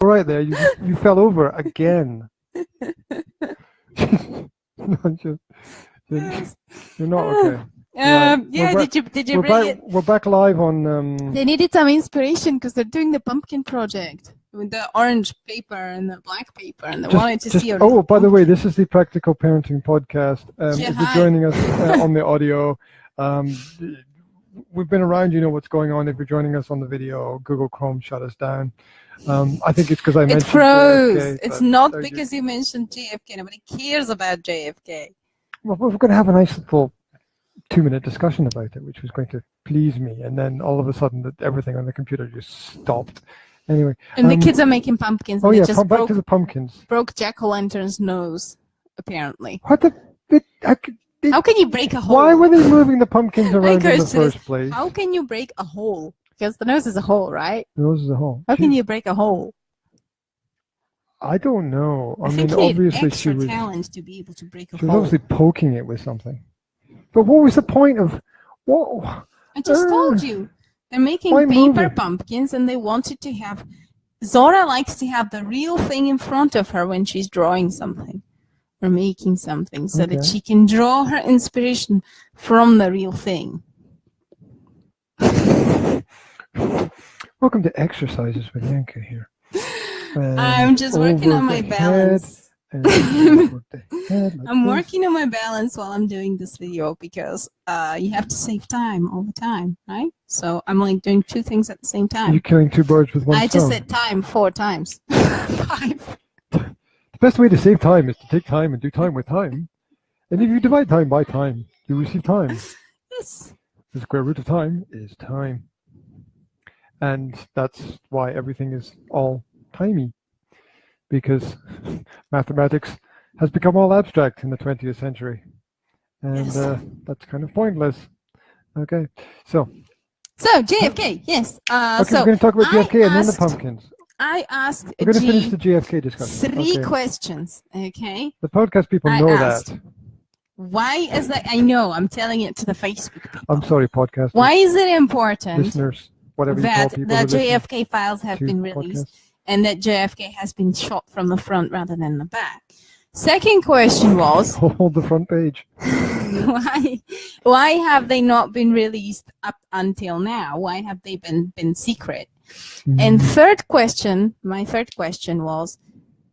all right there. You fell over again. You're not okay. Yeah. Right. Did you bring it? We're back live on. They needed some inspiration because they're doing the pumpkin project with the orange paper and the black paper, and they wanted to see. Oh, by the way, this is the Practical Parenting Podcast. If you're hi. joining us on the audio, we've been around. You know what's going on. If you're joining us on the video, Google Chrome shut us down. I think it's because I mentioned. It froze. JFK, it's not because you mentioned JFK. Nobody cares about JFK. Well, we're going to have a nice little 2-minute discussion about it, which was going to please me, and then all of a sudden everything on the computer just stopped. Anyway, and the kids are making pumpkins. Oh and yeah, they just back to the pumpkins. Broke Jack-o'-lantern's nose, apparently. What the? How can you break a hole? Why were they moving the pumpkins around in the first place? How can you break a hole? Because the nose is a hole, right? The nose is a hole. How can you break a hole? I don't know. I think obviously extra talent to be able to break a hole. She was obviously poking it with something. But what was the point of what? I just told you. They're making paper pumpkins, and they wanted to have. Zora likes to have the real thing in front of her when she's drawing something or making something, so that she can draw her inspiration from the real thing. Welcome to Exercises with Yanka here. I'm just working on my balance. I'm working on my balance while I'm doing this video because you have to save time all the time, right? So I'm like doing 2 things at the same time. You're killing 2 birds with 1 stone. I just said time 4 times. 5. The best way to save time is to take time and do time with time. And if you divide time by time, you receive time. Yes. The square root of time is time. And that's why everything is all timey. Because mathematics has become all abstract in the 20th century. And that's kind of pointless. Okay, so JFK, yes. Okay, we're going to talk about JFK and then the pumpkins. I asked We're going to finish the JFK discussion. 3 questions, okay? The podcast people know that. Why is that? I know, I'm telling it to the Facebook people. I'm sorry, podcast. Why is it important listeners, whatever you call people that the JFK files have been released and that JFK has been shot from the front rather than the back? Second question was... Hold the front page. Why have they not been released up until now? Why have they been secret? Mm-hmm. And my third question was,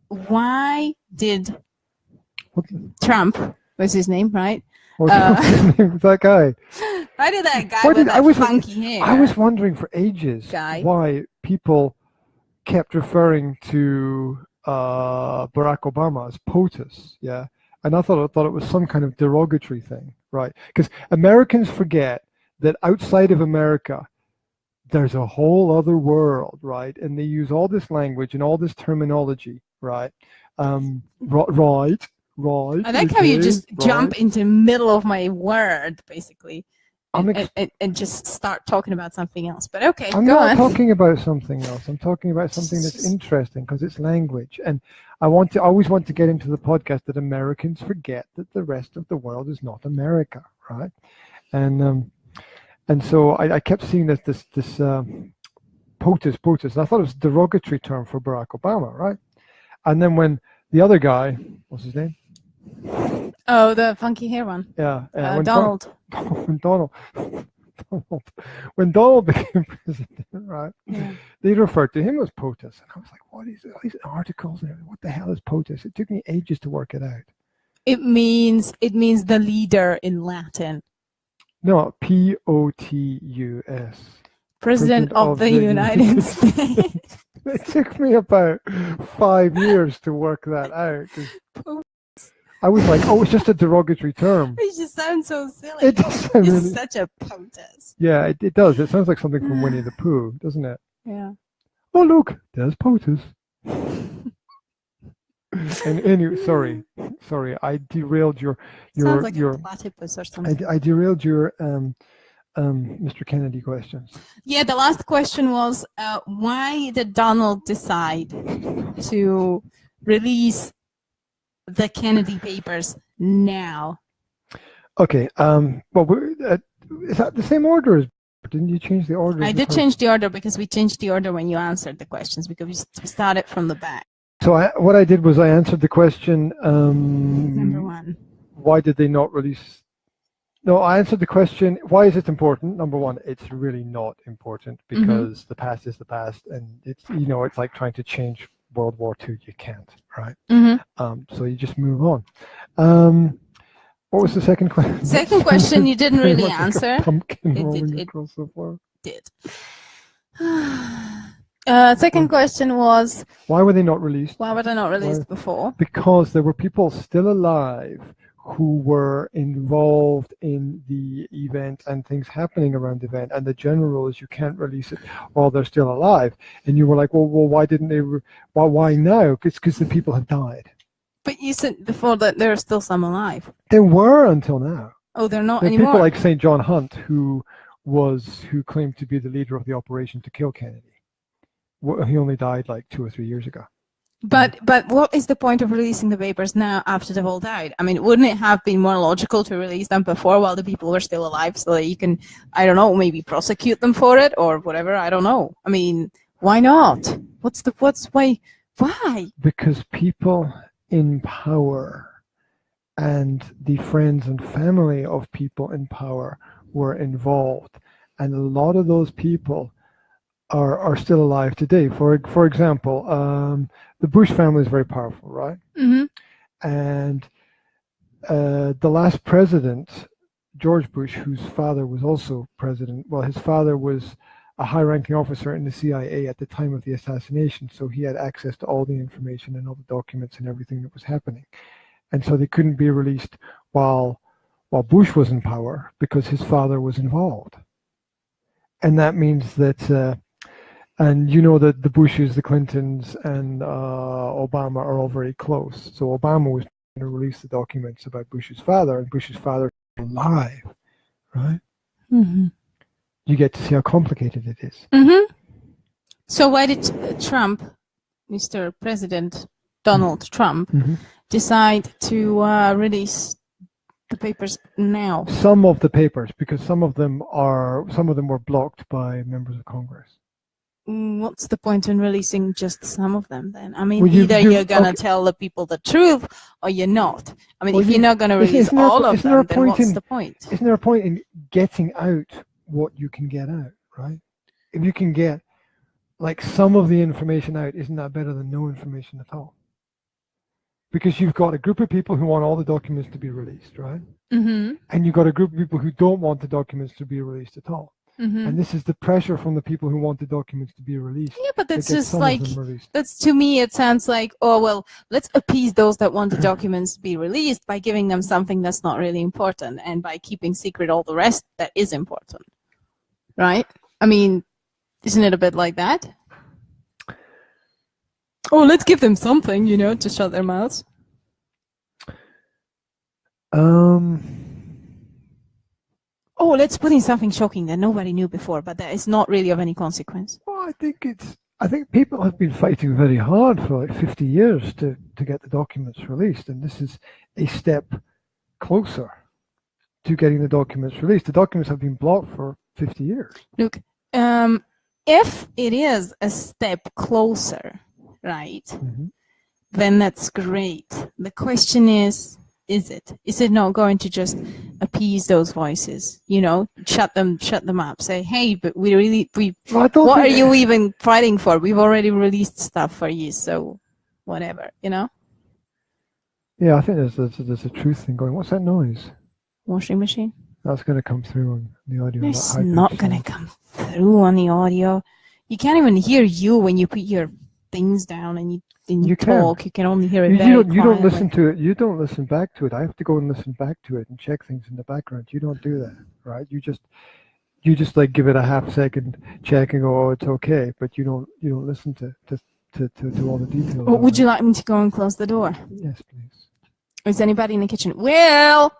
why did Trump, was his name, right? What's his name? That guy. Why did that guy with that funky hair? I was wondering for ages why people kept referring to Barack Obama as POTUS, yeah, and I thought it was some kind of derogatory thing, right? Because Americans forget that outside of America, there's a whole other world, right? And they use all this language and all this terminology, right? Right. I like how you just jump into the middle of my word, basically, and just start talking about something else. But okay, I'm not talking about something else. I'm talking about something that's interesting because it's language. And I always want to get into the podcast that Americans forget that the rest of the world is not America, right? And so I kept seeing this POTUS. And I thought it was a derogatory term for Barack Obama, right? And then when the other guy, what's his name? Oh, the funky hair one. Yeah. Donald. When Donald became president, right? Yeah. They referred to him as POTUS. And I was like, what is it? All these articles, what the hell is POTUS? It took me ages to work it out. It means the leader in Latin. No, POTUS. President of the United States. It took me about 5 years to work that out. I was like, oh, it's just a derogatory term. It just sounds so silly. It does sound really... such a POTUS. Yeah, it does. It sounds like something from Winnie the Pooh, doesn't it? Yeah. Oh, look, there's POTUS. And anyway, sorry, I derailed your sounds like a platypus or something. I derailed your Mr. Kennedy questions. Yeah, the last question was why did Donald decide to release the Kennedy papers now? Okay, well, is that the same order as Didn't you change the order? I did change the order because we changed the order when you answered the questions because we started from the back. So what I did was I answered the question. Number 1. Why did they not release? No, I answered the question. Why is it important? Number 1, it's really not important because the past is the past, and it's it's like trying to change World War II. You can't, right? So you just move on. What was the second question? Second question you didn't really answer. Pumpkin rolling across the floor. Did. Second question was, why were they not released? Why were they not released before? Because there were people still alive who were involved in the event and things happening around the event, and the general rule is you can't release it while they're still alive. And you were like, well, why didn't they? Why now? It's because the people had died. But you said before that there are still some alive. There were until now. Oh, they're not there are anymore. People like St. John Hunt who claimed to be the leader of the operation to kill Kennedy. He only died like 2 or 3 years ago. But what is the point of releasing the papers now after they've all died? I mean, wouldn't it have been more logical to release them before while the people were still alive so that you can, I don't know, maybe prosecute them for it or whatever? I don't know. I mean, why not? Why? Because people in power and the friends and family of people in power were involved, and a lot of those people are still alive today. For example, the Bush family is very powerful, right? And the last president, George Bush, whose father was also president, well, his father was a high-ranking officer in the CIA at the time of the assassination, so he had access to all the information and all the documents and everything that was happening. And so they couldn't be released while Bush was in power because his father was involved. And that means that, and you know that the Bushes, the Clintons, and Obama are all very close. So Obama was trying to release the documents about Bush's father, and Bush's father is alive, right? You get to see how complicated it is. So why did Trump, Mr. President Donald Trump, decide to release the papers now? Some of the papers, because some of them were blocked by members of Congress. What's the point in releasing just some of them then? I mean, either you're going to tell the people the truth or you're not. I mean, if you're not going to release all of them, then what's the point? Isn't there a point in getting out what you can get out, right? If you can get like some of the information out, isn't that better than no information at all? Because you've got a group of people who want all the documents to be released, right? And you've got a group of people who don't want the documents to be released at all. And this is the pressure from the people who want the documents to be released. Yeah, but that's just like, that's, to me, it sounds like, oh, well, let's appease those that want the documents to be released by giving them something that's not really important and by keeping secret all the rest that is important, right? I mean, isn't it a bit like that? Oh, let's give them something, to shut their mouths. Oh, let's put in something shocking that nobody knew before, but that is not really of any consequence. Well, I think people have been fighting very hard for like 50 years to get the documents released, and this is a step closer to getting the documents released. The documents have been blocked for 50 years. Look, if it is a step closer, right, then that's great. The question is it not going to just appease those voices, shut them up, say, hey, but what are you even fighting for? We've already released stuff for you, so whatever, Yeah, I think there's a truth thing going. What's that noise? Washing machine. That's going to come through on the audio. It's not going to come through on the audio. You can't even hear you when you put your things down and you talk. You can only hear it very quietly. You don't listen to it. You don't listen back to it. I have to go and listen back to it and check things in the background. You don't do that, right? You just like give it a half-second check and go, oh, it's okay, but you don't listen to all the details. Well, would you like me to go and close the door? Yes, please. Is anybody in the kitchen? Will,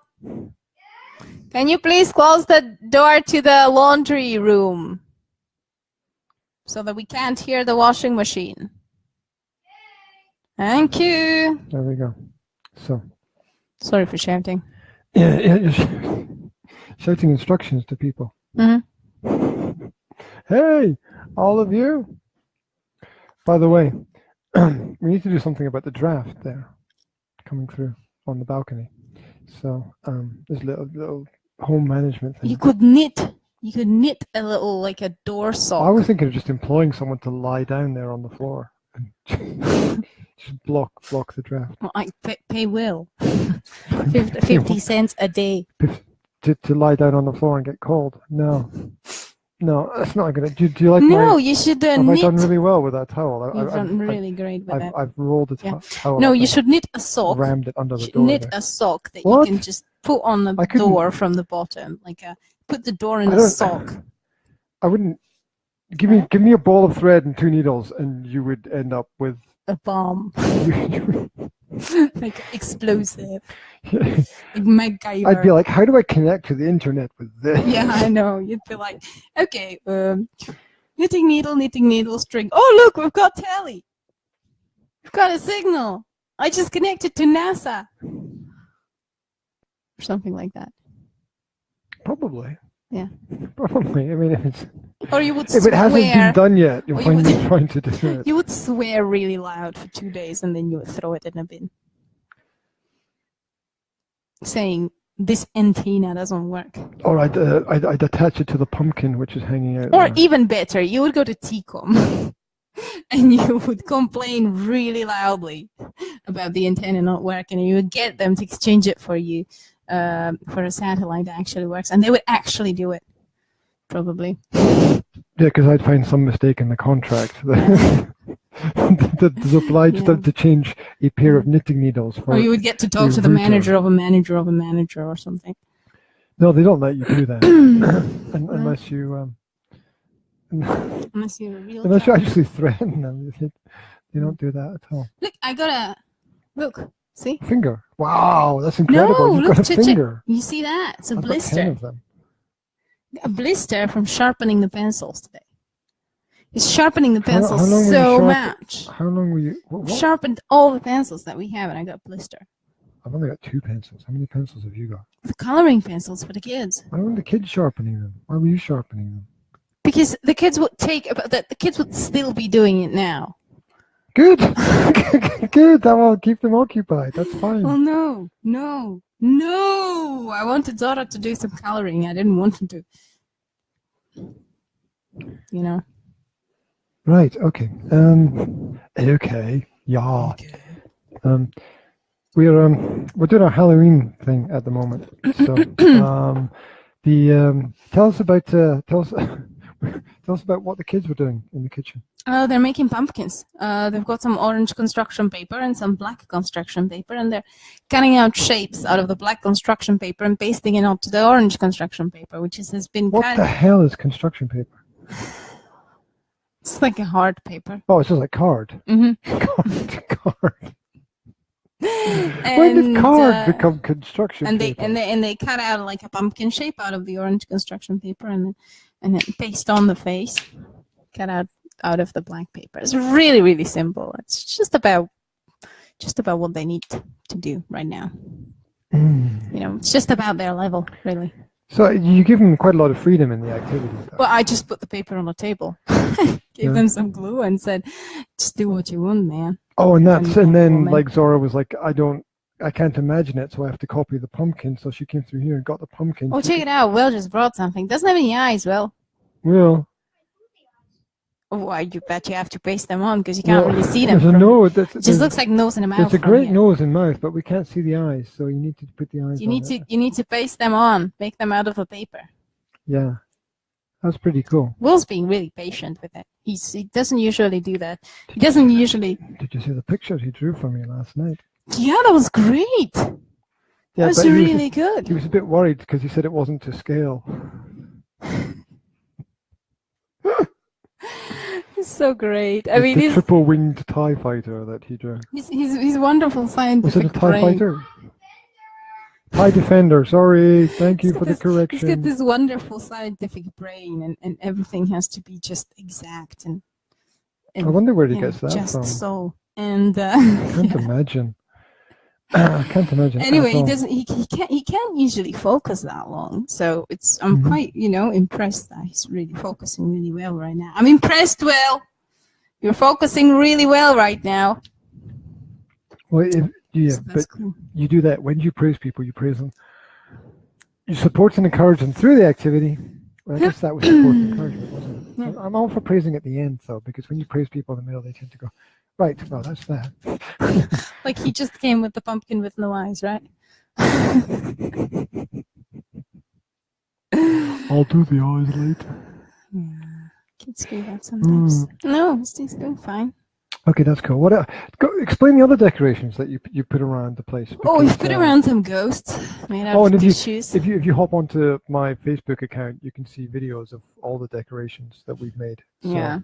can you please close the door to the laundry room so that we can't hear the washing machine? Thank you. There we go. So. Sorry for shouting. Yeah, you're shouting instructions to people. Hey, all of you. By the way, we need to do something about the draft there coming through on the balcony. So there's a little home management thing. You could knit a little, like a door sock. I was thinking of just employing someone to lie down there on the floor and just block the draft. Well, I pay Will 50 cents a day to lie down on the floor and get cold. No, that's not good. Do you like? No, you should knit. Have I done really well with that towel? You've done really great with that. I've rolled the towel. No, you should knit a sock. Rammed it under the door. Knit a sock that you can just put on the door from the bottom, put the door in a sock. I wouldn't. Give me a ball of thread and 2 needles, and you would end up with a bomb. Like explosive. Like MacGyver. I'd be like, how do I connect to the internet with this? Yeah, I know. You'd be like, okay, knitting needle, string. Oh, look, we've got tele. We've got a signal. I just connected to NASA. Or something like that. Probably. Yeah. Probably. I mean, or you would if it hasn't been done yet, you'll find me trying to do it. You would swear really loud for 2 days and then you would throw it in a bin. Saying, this antenna doesn't work. Or I'd attach it to the pumpkin which is hanging out. Or even better, you would go to TCOM and you would complain really loudly about the antenna not working, and you would get them to exchange it for you. For a satellite that actually works, and they would actually do it, probably. Yeah, because I'd find some mistake in the contract that obliged them to change a pair of knitting needles. Or you would get to talk to the manager of a manager of a manager or something. No, they don't let you do that unless you unless you're a real. Unless you actually threaten them, they don't do that at all. Look, I got a look. See? Finger. Wow, that's incredible. You've got a finger. You see that? It's a blister. Got 10 of them. A blister from sharpening the pencils today. It's sharpening the pencils much. How long were you? What? Sharpened all the pencils that we have, and I got a blister. I've only got 2 pencils. How many pencils have you got? The coloring pencils for the kids. Why weren't the kids sharpening them? Why were you sharpening them? Because the kids would the kids would still be doing it now. Good. Good. That will keep them occupied. That's fine. Well, no. I wanted Zara to do some coloring. I didn't want him to. You know. Right. Okay. Okay. Yeah. Okay. We're doing our Halloween thing at the moment. So tell us about what the kids were doing in the kitchen. They're making pumpkins. They've got some orange construction paper and some black construction paper, and they're cutting out shapes out of the black construction paper and pasting it onto the orange construction paper, which has been What the hell is construction paper? It's like a hard paper. Oh, it's just like card. Mm-hmm. Card. When did card become construction paper? And they cut out like a pumpkin shape out of the orange construction paper and then paste on the face, cut out of the black paper. It's really, really simple. It's just about what they need to do right now. You know, it's just about their level, really. So you give them quite a lot of freedom in the activities. Well, I just put the paper on the table, gave them some glue, and said, "Just do what you want, man." Oh, and then like Zora was like, I can't imagine it, so I have to copy the pumpkin. So she came through here and got the pumpkin. Oh, check it out. Will just brought something. Doesn't have any eyes, Will. Will. Oh, I bet you have to paste them on because you can't really see them. There's a nose. It just looks like nose and a mouth. It's a great nose and mouth, but we can't see the eyes, so you need to put the eyes. You need to paste them on. Make them out of the paper. Yeah, that's pretty cool. Will's being really patient with it. He doesn't usually do that. He doesn't usually. Did you see the picture he drew for me last night? Yeah, that was great. Yeah, that was really good. He was a bit worried because he said it wasn't to scale. He's so great. I mean, the triple-winged TIE fighter that he drew. He's wonderful scientific. Was it a TIE fighter? TIE Defender. Sorry. Thank you for the correction. He's got this wonderful scientific brain, and everything has to be just exact. And I wonder where he gets that just from. So. And I can't imagine. I can't imagine. Anyway, he can't usually focus that long. So I'm quite, impressed that he's really focusing really well right now. I'm impressed, Will. You're focusing really well right now. Well, but cool. You do that when you praise people, you praise them. You support and encourage them through the activity. Well, I guess that was support and encouragement, wasn't it? I'm all for praising at the end, though, because when you praise people in the middle, they tend to go, right, well, that's that. Like he just came with the pumpkin with no eyes, right? I'll do the eyes later. Yeah, kids do that sometimes. No, he's doing fine. Okay, that's cool. What? Explain the other decorations that you put around the place. Because, we've put around some ghosts made out of tissues. If you hop onto my Facebook account, you can see videos of all the decorations that we've made. So, yeah,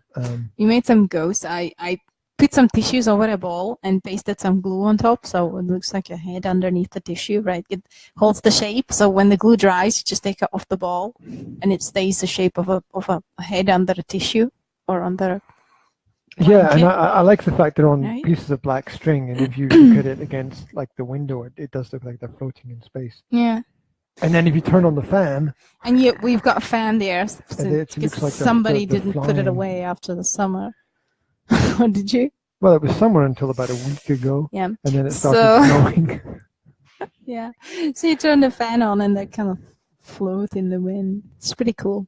we made some ghosts. I put some tissues over a ball and pasted some glue on top, so it looks like a head underneath the tissue. Right, it holds the shape. So when the glue dries, you just take it off the ball, and it stays the shape of a head under a tissue or under. Yeah, and I like the fact they're on pieces of black string, and if you look at it against like the window, it does look like they're floating in space. Yeah. And then if you turn on the fan, and we've got a fan there, because like somebody didn't put it away after the summer. What did you? Well, it was summer until about a week ago. Yeah. And then it started snowing. Yeah. So you turn the fan on, and they kind of float in the wind. It's pretty cool.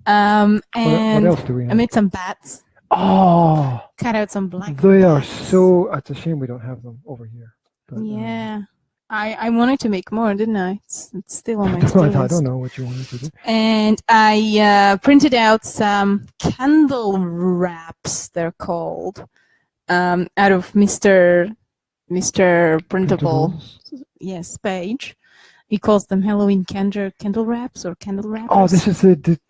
And what else do we have? I made some bats. Oh, cut out some black. They are so. It's a shame we don't have them over here. But, yeah, I wanted to make more, didn't I? It's still on my to-do list. I don't know what you wanted to do. And I printed out some candle wraps. They're called out of Mr. Printable. Yes, page. He calls them Halloween candle wraps or candle wraps. Oh, this is the.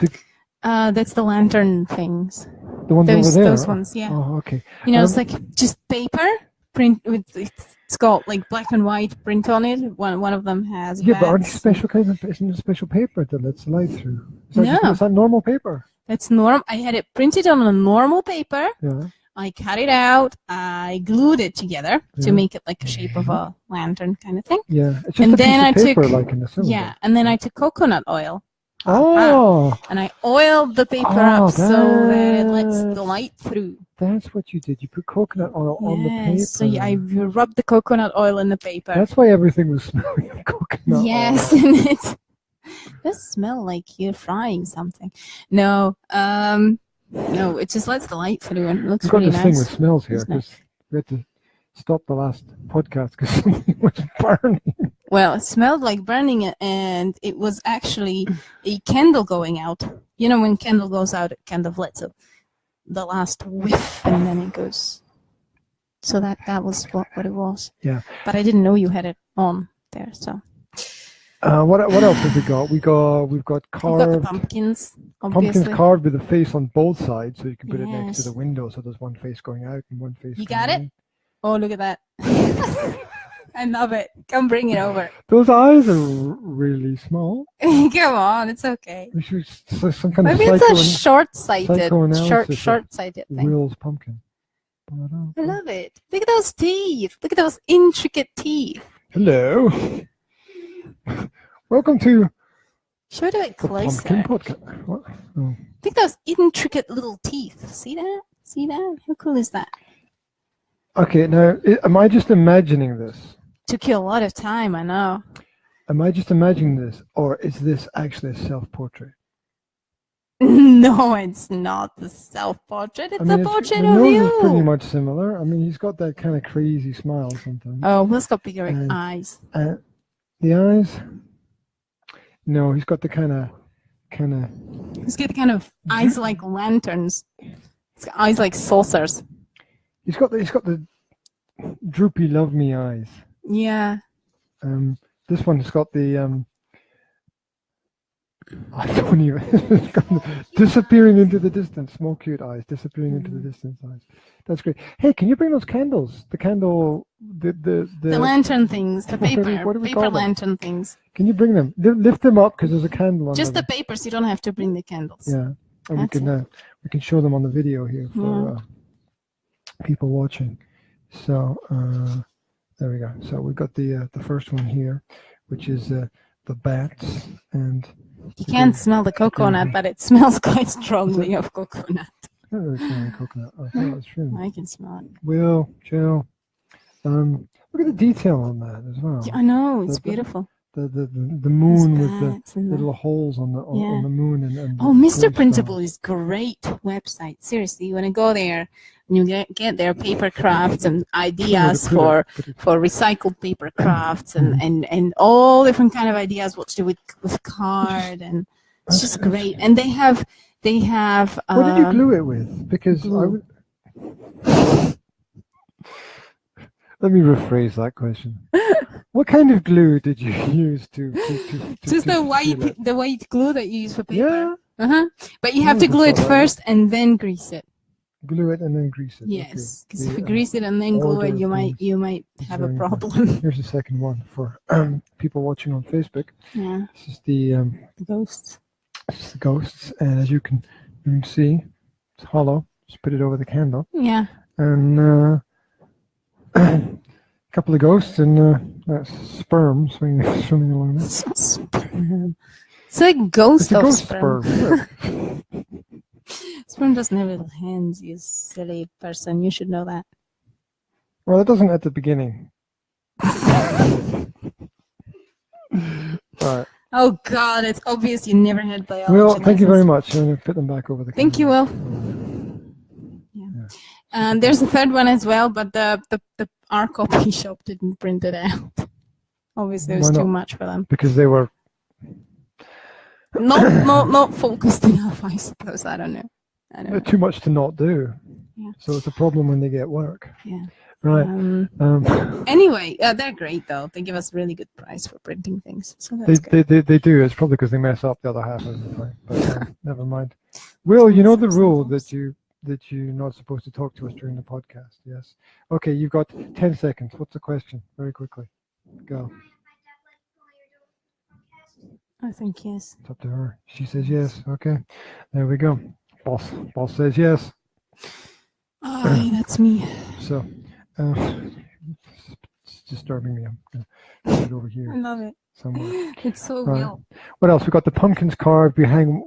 That's the lantern things. The ones over there? Those ones, yeah. Oh, okay. It's like just paper print with it's got like black and white print on it. One of them has. Yeah, but aren't these special kinds of special paper that lets light through? Is that normal paper? That's normal. I had it printed on a normal paper. Yeah. I cut it out. I glued it together to make it like a shape of a lantern kind of thing. Yeah. It's just a piece of paper, like in the cylinder. Yeah, and then I took coconut oil. Oh. And I oiled the paper up so that it lets the light through. That's what you did. You put coconut oil on the paper. So I rubbed the coconut oil in the paper. That's why everything was smelling of coconut oil. Yes, and it does smell like you're frying something. No, it just lets the light through and it looks really nice. We've got this thing with smells here because we had to stop the last podcast because something was burning. Well, it smelled like burning, and it was actually a candle going out. You know, when candle goes out, it kind of lets the last whiff, and then it goes. So that was what it was. Yeah. But I didn't know you had it on there, so. What else have we got? We've got carved. We've got the pumpkins, obviously. Pumpkins carved with a face on both sides, so you can put it next to the window, so there's one face going out and one face. You got it? Oh, look at that. I love it. Come bring it over. Those eyes are really small. Come on, it's okay. Some kind Maybe of it's a short-sighted thing. Will's pumpkin. I love it. Look at those teeth. Look at those intricate teeth. Hello. Welcome to. Show it closer. Pumpkin podcast. What? Oh. Look at those intricate little teeth. See that? See that? How cool is that? Okay, now, am I just imagining this? Took you a lot of time, I know. Am I just imagining this, or is this actually a self-portrait? No, it's not the self-portrait. It's a portrait of you. The nose is pretty much similar. I mean, he's got that kind of crazy smile sometimes. Oh, Will's got bigger eyes. The eyes? No, he's got the kind of. He's got the kind of eyes like lanterns. He's got eyes like saucers. He's got the droopy love me eyes. Yeah. This one's got the I don't even disappearing into the distance. Small cute eyes disappearing into the distance eyes. That's great. Hey, can you bring those candles? The candle, the lantern things, the paper lantern things. Can you bring them? Lift them up because there's a candle on just them. the papers. You don't have to bring the candles. Yeah, and we can show them on the video here for people watching. So There we go. So we got the first one here, which is the bats, and you can't smell the coconut, but it smells quite strongly of coconut. I don't really smell coconut. Oh, that's true. I can smell it. Will, Jill, look at the detail on that as well. I know, it's beautiful. The moon with the little holes on the moon and oh, Mr. Printable is great website. Seriously, you want to go there and you get their paper crafts and ideas for recycled paper crafts and all different kind of ideas what to do with card, and it's just great. And they have what did you glue it with? Because glue. Let me rephrase that question. What kind of glue did you use to just the white glue that you use for paper? Yeah. But you have to glue it first and then grease it. Glue it and then grease it. Yes, because if you grease it and then glue it, you might have a problem. Here's the second one for people watching on Facebook. Yeah. This is the ghosts. This is the ghosts, and as you can see, it's hollow. Just put it over the candle. Yeah. And a couple of ghosts and that's sperm swimming along there. Sperm. It's a ghost of sperm. Sperm doesn't have little hands, you silly person. You should know that. Well, it doesn't at the beginning. All right. Oh God, it's obvious you never had biology. Well, thank you very much. I'm going to put them back over the candle. Thank you, Will. Yeah. There's a third one as well, but our copy shop didn't print it out. Obviously, it was too much for them. Because they were not focused enough, I suppose. I don't know. They're too much to not do. Yeah. So it's a problem when they get work. Yeah. Right. Anyway, they're great though. They give us a really good price for printing things. So that's they do. It's probably because they mess up the other half of the time. But never mind. Will, you know the rule that you're not supposed to talk to us during the podcast. Yes. Okay, you've got 10 seconds. What's the question? Very quickly. Go. I think yes. It's up to her. She says yes. Okay. There we go. Boss says yes. Oh, that's me. So, it's disturbing me. I'm going to put it over here. I love it. Somewhere. It's so real. What else? We got the pumpkins carved. We hung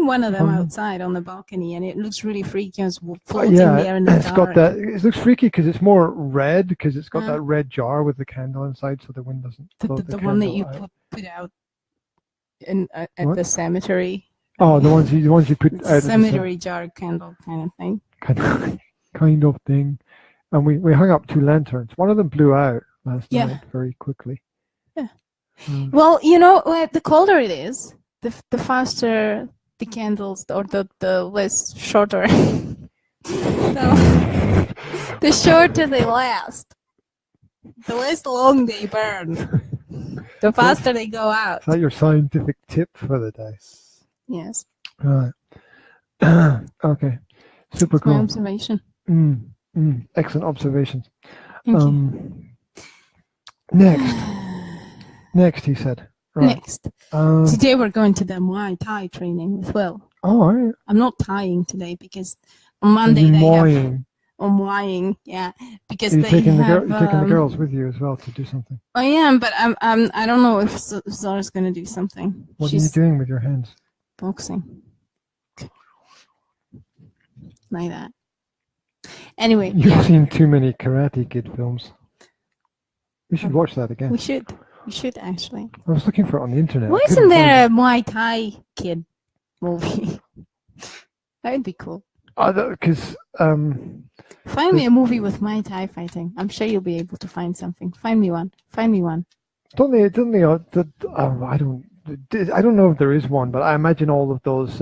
one of them outside on the balcony, and it looks really freaky. It's floating there in the dark. Got that. It looks freaky because it's more red, because it's got that red jar with the candle inside, so the wind doesn't. The one that you put out at the cemetery. Oh, the ones you put out. Cemetery jar candle kind of thing. Kind of thing, and we hung up 2 lanterns. One of them blew out last night very quickly. Yeah. Well, you know, the colder it is, the faster the candles, or the less shorter. The shorter they last, the less long they burn, the faster they go out. Is that your scientific tip for the day? Yes. Right. Okay. Super cool. My observation. Excellent observations. Thank you. Next, he said. Right. Next. Today we're going to the Muay Thai training with Will. Oh, all right. I'm not tying today because on Monday they have. Muaying, yeah, because you're taking the girls with you as well to do something. I am, but I don't know if Zara's going to do something. What are you doing with your hands? Boxing. Like that. Anyway. You've seen too many Karate Kid films. We should watch that again. We should actually. I was looking for it on the internet. Why isn't there a Muay Thai Kid movie? That would be cool. Because find me a movie with Muay Thai fighting. I'm sure you'll be able to find something. Find me one. Don't they? I don't know if there is one, but I imagine all of those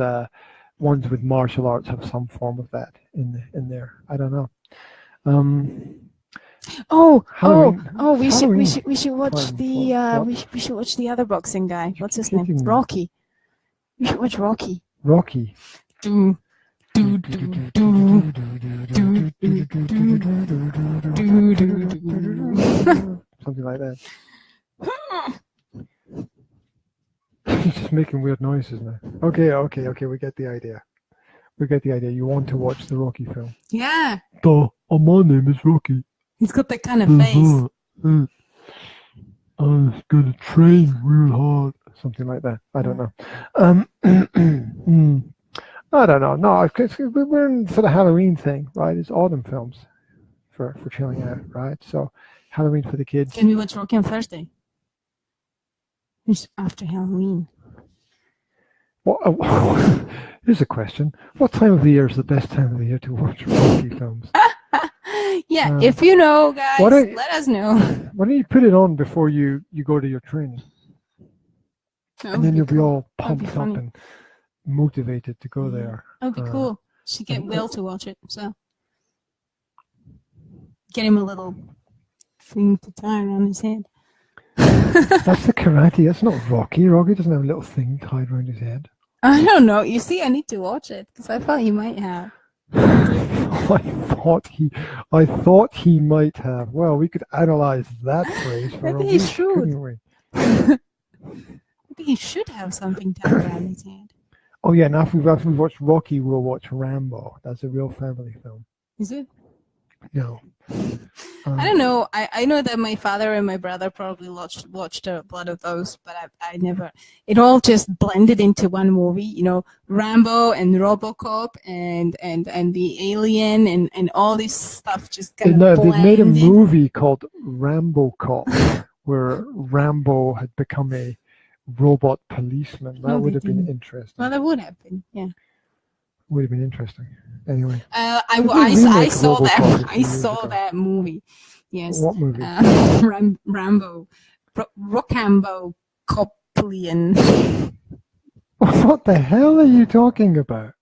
ones with martial arts have some form of that in there. I don't know. We should watch we should watch the other boxing guy. What's his name? Rocky. We should watch Rocky. Rocky. Something like that. He's just making weird noises now. Okay, we get the idea. You want to watch the Rocky film? Yeah. Oh, my name is Rocky. He's got that kind of face. I'm going to train real hard. Something like that. I don't know. I don't know. No, we're in for the Halloween thing, right? It's autumn films for chilling out, right? So Halloween for the kids. Can we watch Rocky on Thursday? It's after Halloween. Here's a question. What time of the year is the best time of the year to watch Rocky films? Yeah, if you know, guys, let us know. Why don't you put it on before you go to your training? And then you'll be all pumped up and motivated to go there. That would be cool. Should get Will to watch it. So get him a little thing to tie around his head. That's the karate. That's not Rocky. Rocky doesn't have a little thing tied around his head. I don't know. You see, I need to watch it because I thought he might have. I thought he might have. Well, we could analyze that phrase for Maybe a he week, should. couldn't we? Maybe he should have something tied around his head. Oh yeah, now after we've watched Rocky, we'll watch Rambo. That's a real family film. Is it? No. I don't know. I know that my father and my brother probably watched a lot of those, but I never. It all just blended into one movie. You know, Rambo and RoboCop and the Alien and all this stuff just kind of blended. They made a movie called Rambo Cop, where Rambo had become a robot policeman. That would have been interesting. Well, that would have been, yeah. Would have been interesting. Anyway, I saw that. I saw that movie. Yes. What movie? Rambo, Rocambo, Coplian. What the hell are you talking about?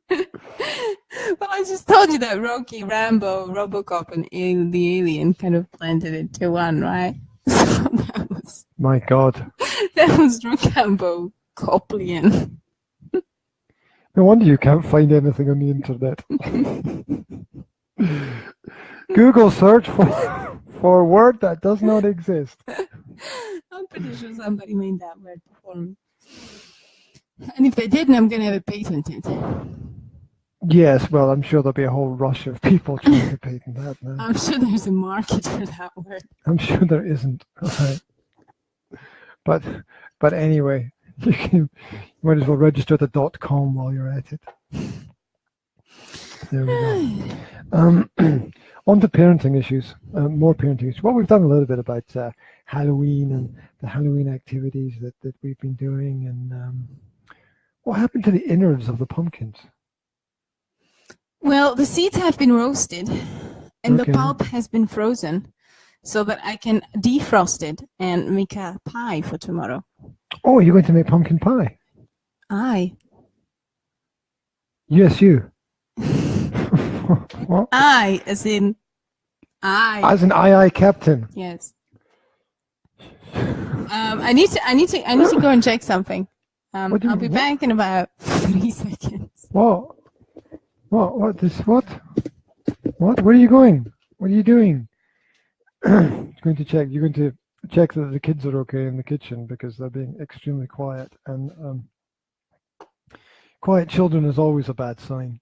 Well, I just told you that Rocky, Rambo, RoboCop, and the Alien kind of blended into one, right? So that was. My God. That was Rocambo, Coplian. No wonder you can't find anything on the internet. Google search for a word that does not exist. I'm pretty sure somebody made that word before me. And if they didn't, I'm going to have it patented. Yes, well, I'm sure there'll be a whole rush of people trying to patent that now. I'm sure there's a market for that word. I'm sure there isn't. Right. But anyway, you might as well register the .com while you're at it. There we go. On to parenting issues, more parenting issues. Well, we've done a little bit about Halloween and the Halloween activities that we've been doing, and what happened to the innards of the pumpkins? Well, the seeds have been roasted, and the pulp has been frozen, so that I can defrost it and make a pie for tomorrow. Oh, you're going to make pumpkin pie? I. Yes, you. What? I, as in I. As an aye, Captain. Yes. I need to go and check something. I'll be back in about 3 seconds. What? What? What? Where are you going? What are you doing? You're going to check. You're going to check that the kids are okay in the kitchen because they're being extremely quiet, and quiet children is always a bad sign.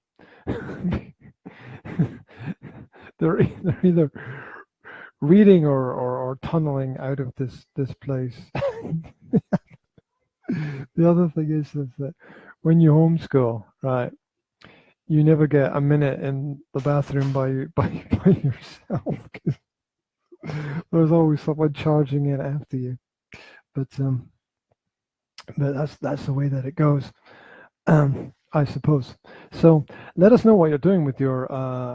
they're either reading or tunneling out of this place. The other thing is that when you homeschool, right, you never get a minute in the bathroom by yourself, because there's always someone charging in after you. But that's the way that it goes, I suppose. So let us know what you're doing with your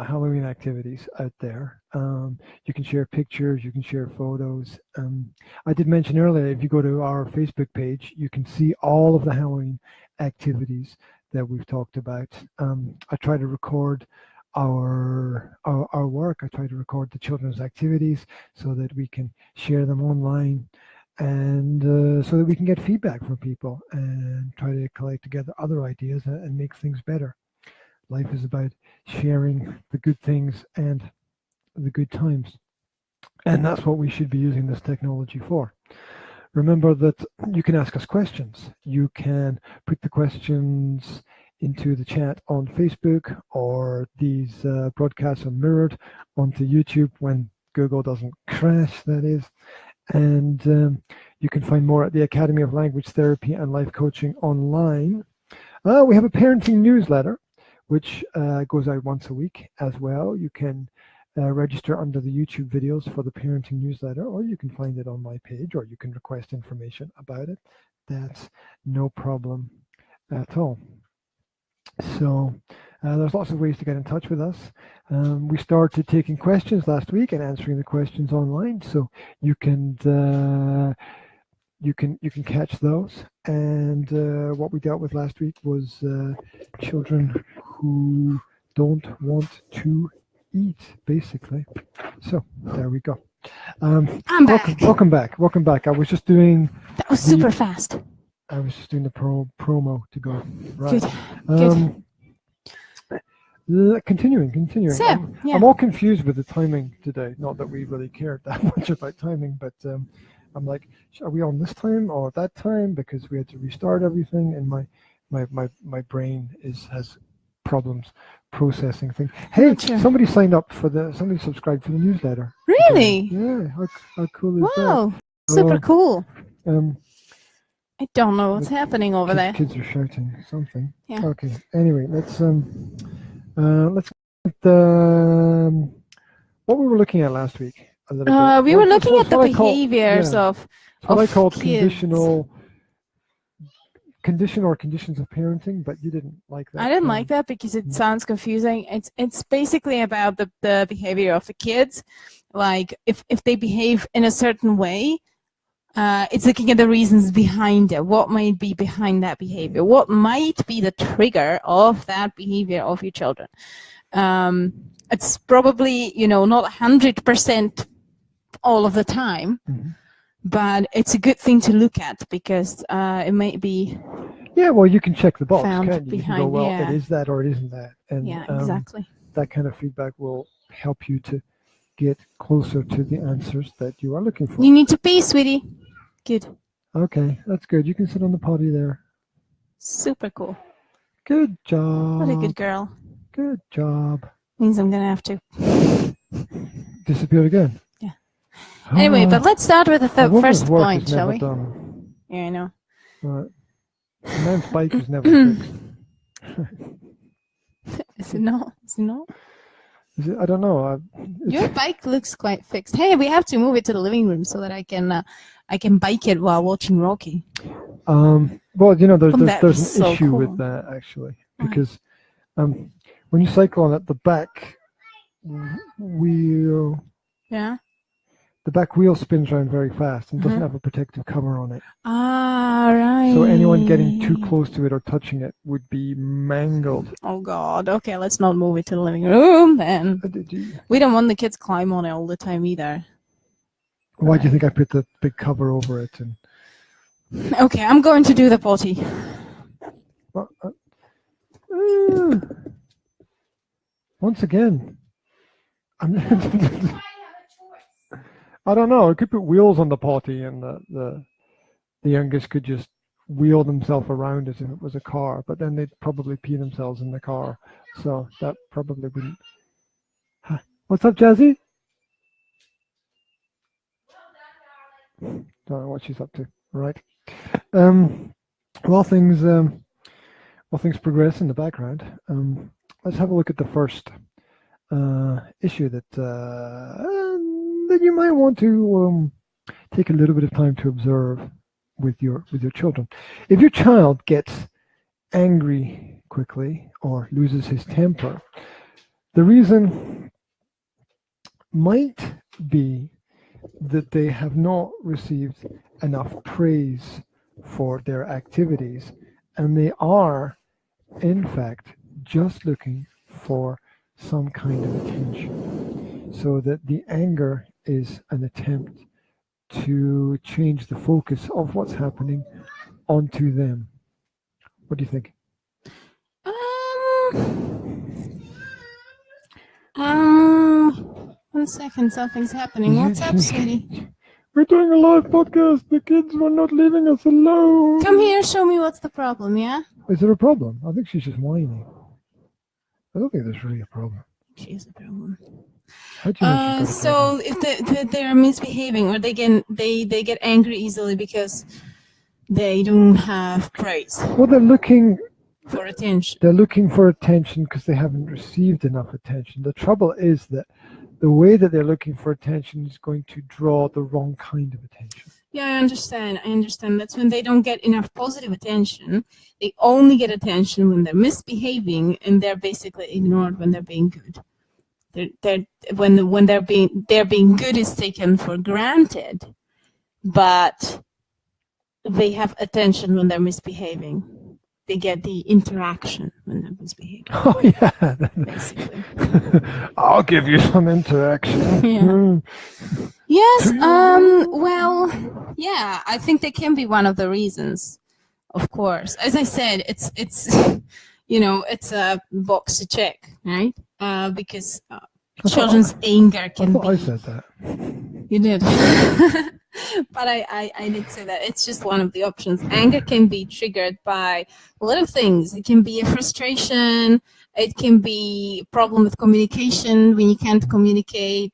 Halloween activities out there. You can share pictures, you can share photos. I did mention earlier, if you go to our Facebook page, you can see all of the Halloween activities that we've talked about. I try to record our work. I try to record the children's activities so that we can share them online, and so that we can get feedback from people and try to collect together other ideas and make things better. Life is about sharing the good things and the good times, and that's what we should be using this technology for. Remember that you can ask us questions. You can put the questions into the chat on Facebook, or these broadcasts are mirrored onto YouTube when Google doesn't crash, that is. And you can find more at the Academy of Language Therapy and Life Coaching online. We have a parenting newsletter, which goes out once a week as well. You can register under the YouTube videos for the parenting newsletter, or you can find it on my page, or you can request information about it. That's no problem at all. So there's lots of ways to get in touch with us. We started taking questions last week and answering the questions online, so you can catch those. And what we dealt with last week was children who don't want to eat, basically. So there we go. I'm back. Welcome back. I was just doing. That was super fast. I was just doing the promo to go. Right. Good. Continuing. So, I'm all confused with the timing today. Not that we really cared that much about timing, but I'm like, are we on this time or that time? Because we had to restart everything, and my brain has problems processing things. Hey, somebody signed up somebody subscribed for the newsletter. Really? Yeah. How cool is that? Wow, super cool. I don't know what's the happening over there. Kids are shouting something. Yeah. Okay. Anyway, let's what we were looking at last week a little bit. We were looking at the behaviors of what I called kids. conditions of parenting, but you didn't like that. I didn't like that because it sounds confusing. It's basically about the behavior of the kids. Like if they behave in a certain way, it's looking at the reasons behind it. What might be behind that behavior? What might be the trigger of that behavior of your children? It's probably, not 100% all of the time, but it's a good thing to look at because it might be. Yeah, well, you can check the box, can't you? You can go, well, it is that or it isn't that. And exactly. That kind of feedback will help you to get closer to the answers that you are looking for. You need to pee, sweetie. Good. Okay, that's good. You can sit on the potty there. Super cool. Good job. What a good girl. Good job. Means I'm going to have to disappear again. Yeah. Anyway, but let's start with the first point, shall we? Done. Yeah, I know. Right. The man's bike is never fixed. Is it not? Is it? I don't know. Your bike looks quite fixed. Hey, we have to move it to the living room so that I can bike it while watching Rocky. Well, there's an issue with that actually, because when you cycle on it, the back wheel. Yeah. The back wheel spins around very fast and doesn't have a protective cover on it. Ah, right. So anyone getting too close to it or touching it would be mangled. Oh, God. Okay, let's not move it to the living room then. We don't want the kids climb on it all the time either. Why do you think I put the big cover over it? Okay, I'm going to do the potty. Once again, I don't know. I could put wheels on the potty, and the youngest could just wheel themselves around as if it was a car. But then they'd probably pee themselves in the car, so that probably wouldn't. Huh. What's up, Jazzy? Don't know what she's up to. Right. While things progress in the background, let's have a look at the first issue that you might want to take a little bit of time to observe with your children. If your child gets angry quickly or loses his temper, the reason might be that they have not received enough praise for their activities, and they are, in fact, just looking for some kind of attention, so that the anger is an attempt to change the focus of what's happening onto them. What do you think? 1 second, something's happening. What's up, sweetie? We're doing a live podcast. The kids were not leaving us alone. Come here, show me what's the problem, yeah? Is there a problem? I think she's just whining. I don't think there's really a problem. She is a problem. How do you know she's got a problem? So if they're misbehaving, or they get angry easily because they don't have praise. Well, they're looking for attention. They're looking for attention because they haven't received enough attention. The trouble is that the way that they're looking for attention is going to draw the wrong kind of attention. Yeah, I understand. That's when they don't get enough positive attention. They only get attention when they're misbehaving, and they're basically ignored when they're being good. When they're being good is taken for granted, but they have attention when they're misbehaving. They get the interaction when they're misbehaving. Oh yeah, basically. I'll give you some interaction. Yeah. Yes. Well, yeah. I think that can be one of the reasons. Of course, as I said, it's it's a box to check, right? Because children's anger can be. I said that. You did. But I did say that it's just one of the options. Anger can be triggered by a lot of things. It can be a frustration. It can be a problem with communication when you can't communicate.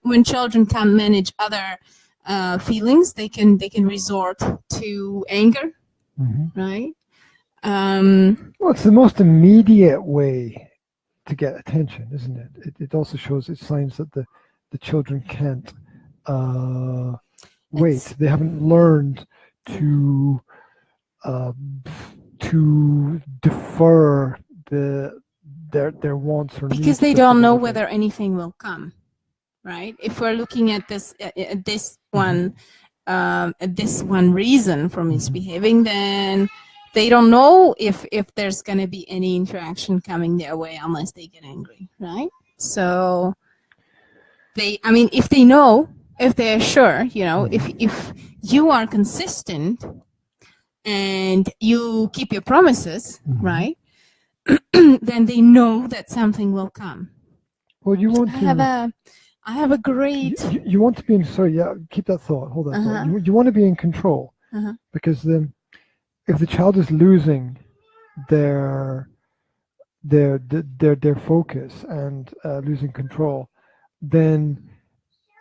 When children can't manage other feelings, they can resort to anger, right? Well, it's the most immediate way to get attention, isn't it? It also shows it's signs that the children can't wait. They haven't learned to defer their wants or needs. Because they don't know whether anything will come, right? If we're looking at this one reason for misbehaving, then they don't know if there's going to be any interaction coming their way unless they get angry, right? So if they know, if they're sure, if you are consistent and you keep your promises, right, then they know that something will come. Well, you want I have a great. You want to be in. Sorry, yeah. Keep that thought. Hold that thought. You want to be in control, because if the child is losing their focus and losing control, then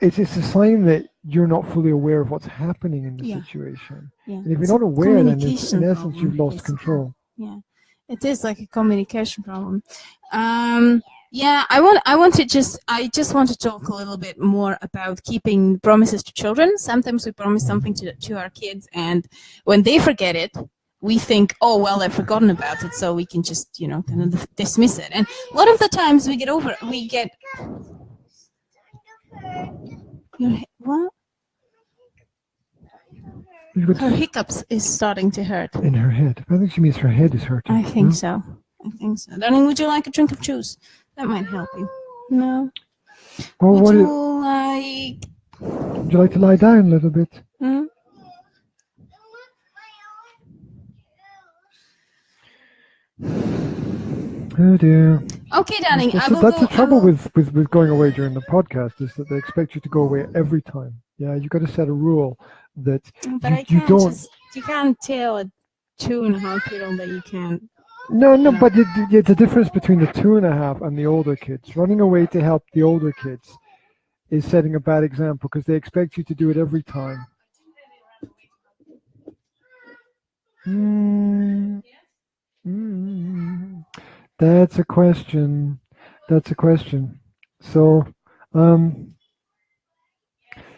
it's a sign that you're not fully aware of what's happening in the situation. Yeah. And if you're not aware, then in essence you've lost control. Yeah, it is like a communication problem. Yeah, I just want to talk a little bit more about keeping promises to children. Sometimes we promise something to our kids, and when they forget it, we think, oh well, I've forgotten about it, so we can just kind of dismiss it. And a lot of the times we get. What? Her hiccups is starting to hurt. In her head. I think she means her head is hurting. I think so. Darling, would you like a drink of juice? That might help you. No? Well, would you like to lie down a little bit? Hmm? Oh dear. Okay, darling. That's the trouble with going away during the podcast, is that they expect you to go away every time. Yeah, you got to set a rule that you don't. You can't tell a 2.5-year-old that you can't. No, but the difference between the 2.5 and the older kids. Running away to help the older kids is setting a bad example, because they expect you to do it every time. That's a question. So,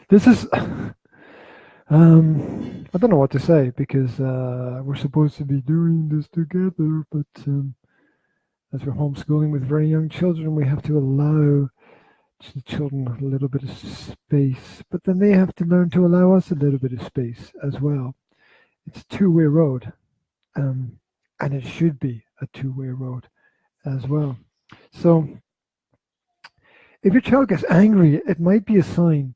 this is. I don't know what to say, because we're supposed to be doing this together, but as we're homeschooling with very young children, we have to allow the children a little bit of space, but then they have to learn to allow us a little bit of space as well. It's a two-way road, and it should be a two-way road as well. So if your child gets angry, it might be a sign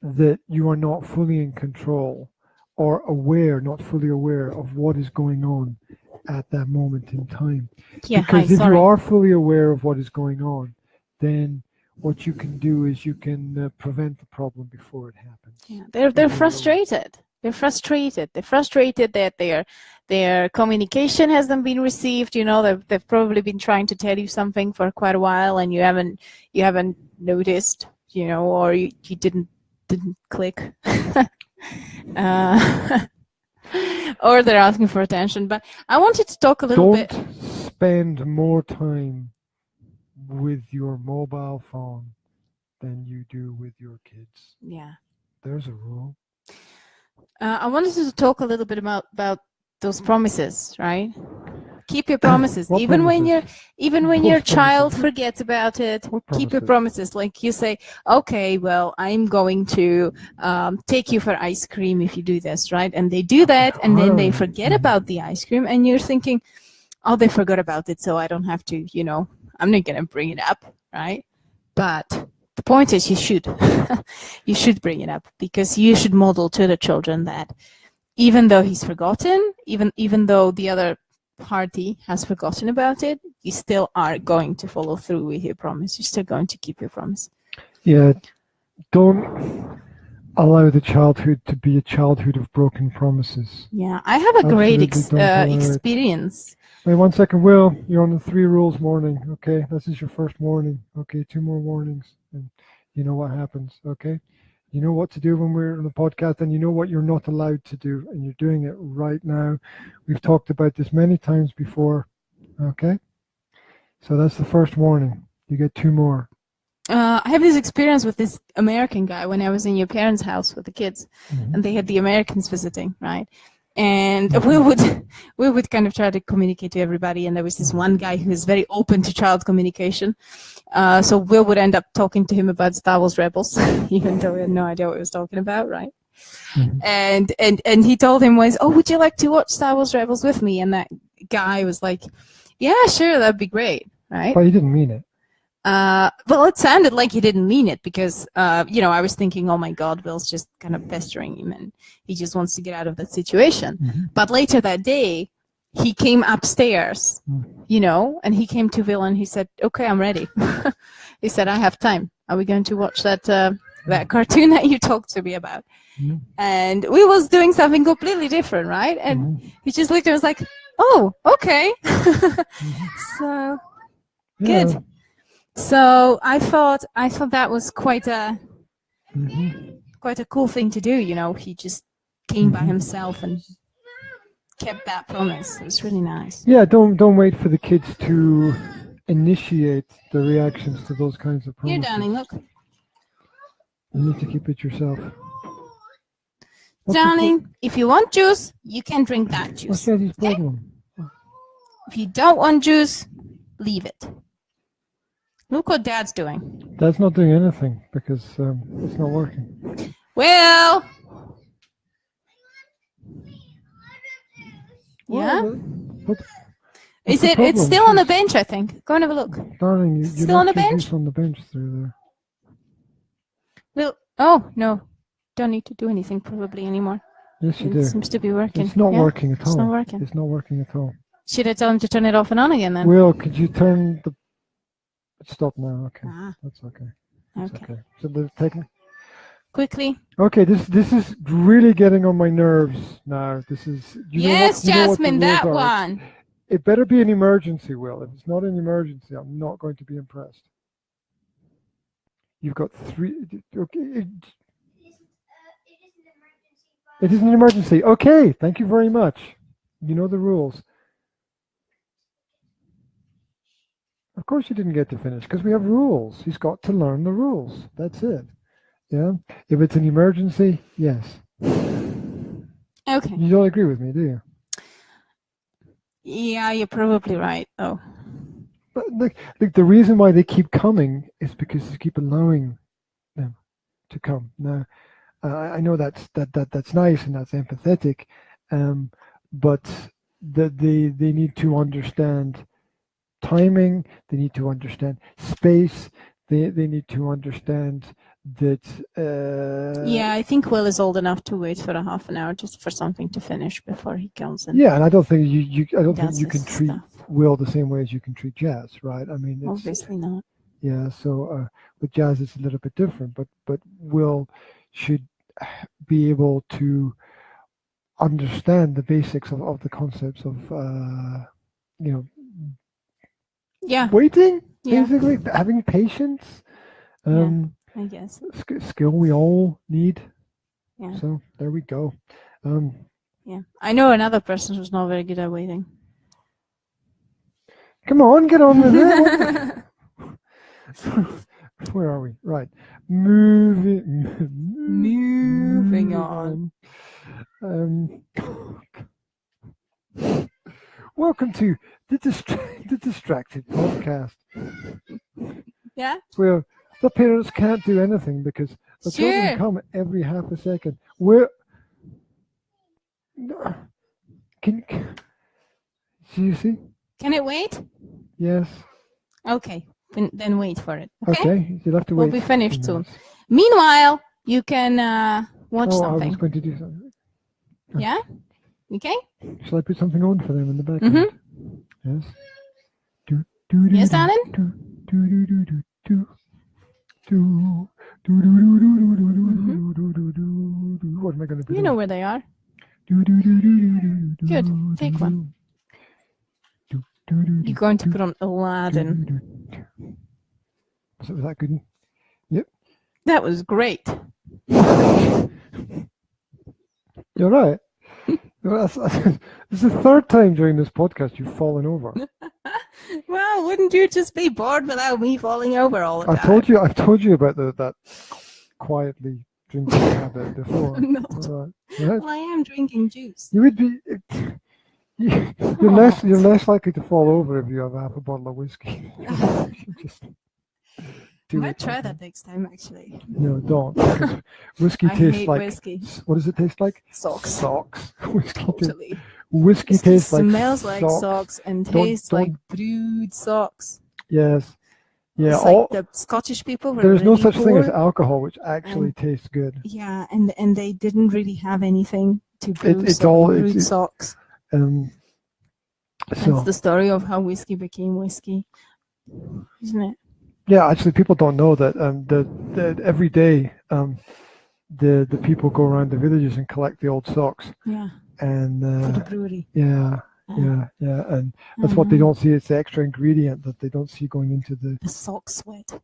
that you are not fully in control, or not fully aware of what is going on at that moment in time. Yeah, because if you are fully aware of what is going on, then what you can do is you can prevent the problem before it happens. Yeah, they're frustrated. They're frustrated. They're frustrated that their communication hasn't been received. You know, they've probably been trying to tell you something for quite a while, and you haven't noticed. You know, or you didn't click. Or they're asking for attention. But I wanted to talk a little bit. Don't spend more time with your mobile phone than you do with your kids. Yeah. There's a rule. I wanted to talk a little bit about those promises, right? Keep your promises, even when your child forgets about it. Keep your promises. Like you say, okay, well, I'm going to take you for ice cream if you do this, right? And they do that, and then they forget about the ice cream, and you're thinking, oh, they forgot about it, so I don't have to, you know, I'm not gonna bring it up, right? But the point is, you should, you should bring it up, because you should model to the children that even though he's forgotten, even though the other party has forgotten about it, you still are going to follow through with your promise. You're still going to keep your promise. Yeah, don't allow the childhood to be a childhood of broken promises. Yeah, I have a great experience. Wait 1 second, Will. You're on the 3 rules warning. Okay, this is your first warning. Okay, 2 more warnings, and you know what happens. Okay, you know what to do when we're on the podcast, and you know what you're not allowed to do, and you're doing it right now. We've talked about this many times before. Okay, so that's the first warning. You get 2 more. I have this experience with this American guy when I was in your parents' house with the kids, and they had the Americans visiting, right? And we would kind of try to communicate to everybody, and there was this one guy who was very open to child communication. So we would end up talking to him about Star Wars Rebels, even though we had no idea what he was talking about, right? And he told him once, oh, would you like to watch Star Wars Rebels with me? And that guy was like, yeah, sure, that'd be great, right? But he didn't mean it. Well, it sounded like he didn't mean it, because, you know, I was thinking, oh my God, Will's just kind of pestering him and he just wants to get out of that situation. But later that day, he came upstairs, you know, and he came to Will and he said, okay, I'm ready. He said, I have time. Are we going to watch that cartoon that you talked to me about? And we was doing something completely different, right? And he just looked and was like, oh, okay. So, good. So I thought that was quite a cool thing to do. You know, he just came by himself and kept that promise. It was really nice. Yeah, don't wait for the kids to initiate the reactions to those kinds of promises. Here, darling, look. You need to keep it yourself. Darling, if you want juice, you can drink that juice. What's Daddy's problem? If you don't want juice, leave it. Look what Dad's doing. Dad's not doing anything because it's not working. Well, yeah. Is it? It's still on the bench, I think. Go and have a look. Darling, you're still on the bench. On the bench through there. Well, oh no, don't need to do anything probably anymore. Yes, you do. It seems to be working. It's not working at all. It's not working. It's not working at all. Should I tell him to turn it off and on again then? Will, could you turn the? Stop now. Okay, that's okay. That's okay. So let's take me. Quickly. Okay, this is really getting on my nerves now. This is. Yes, Jasmine, that one. It better be an emergency, Will. If it's not an emergency, I'm not going to be impressed. You've got 3. Okay. It is an emergency. Okay, thank you very much. You know the rules. Of course you didn't get to finish because we have rules. He's got to learn the rules. That's it. Yeah. If it's an emergency, yes. Okay. You don't agree with me, do you? Yeah, you're probably right. Oh. But look, the reason why they keep coming is because you keep allowing them to come. Now, I know that's nice and that's empathetic, but they need to understand timing. They need to understand space. They need to understand that. Yeah, I think Will is old enough to wait for a half an hour just for something to finish before he comes in. Yeah, and I don't think you can treat Will the same way as you can treat Jazz, right? I mean, obviously not. Yeah, so with Jazz it's a little bit different, but Will should be able to understand the basics of the concepts of waiting, basically having patience. I guess skill we all need. Yeah. So there we go. I know another person who's not very good at waiting. Come on, get on with it. Where are we? Right. Moving on. Welcome to the Distracted Podcast. Yeah. Where the parents can't do anything because the children come every half a second. Do you see? Can it wait? Yes. Okay. Then wait for it. Okay. You'll have to wait. We'll be finished soon. Meanwhile, you can watch something. I was going to do something. Yeah? Okay. Shall I put something on for them in the background? Yes. Yes, darling? What am I going to do? You know where they are. Good. Take one. You're going to put on Aladdin. Was that good? Yep. That was great. You're right. This is the third time during this podcast you've fallen over. Well, wouldn't you just be bored without me falling over all the time? I've told you about that quietly drinking habit before. Right? Well, I am drinking juice. You would be. You're less likely to fall over if you have half a bottle of whiskey. I might try that next time, actually. No, don't. Because whiskey tastes like. Whiskey. What does it taste like? Socks. Whiskey tastes like. Smells like socks and tastes like brewed socks. Yes. Yeah. It's like the Scottish people were There's really no such thing as poor. alcohol, which actually tastes good. Yeah, and they didn't really have anything to brew brewed socks. That's the story of how whiskey became whiskey, isn't it? Yeah, actually, people don't know that that every day the people go around the villages and collect the old socks. Yeah. And for the brewery. Yeah, and that's what they don't see. It's the extra ingredient that they don't see going into the sock sweat.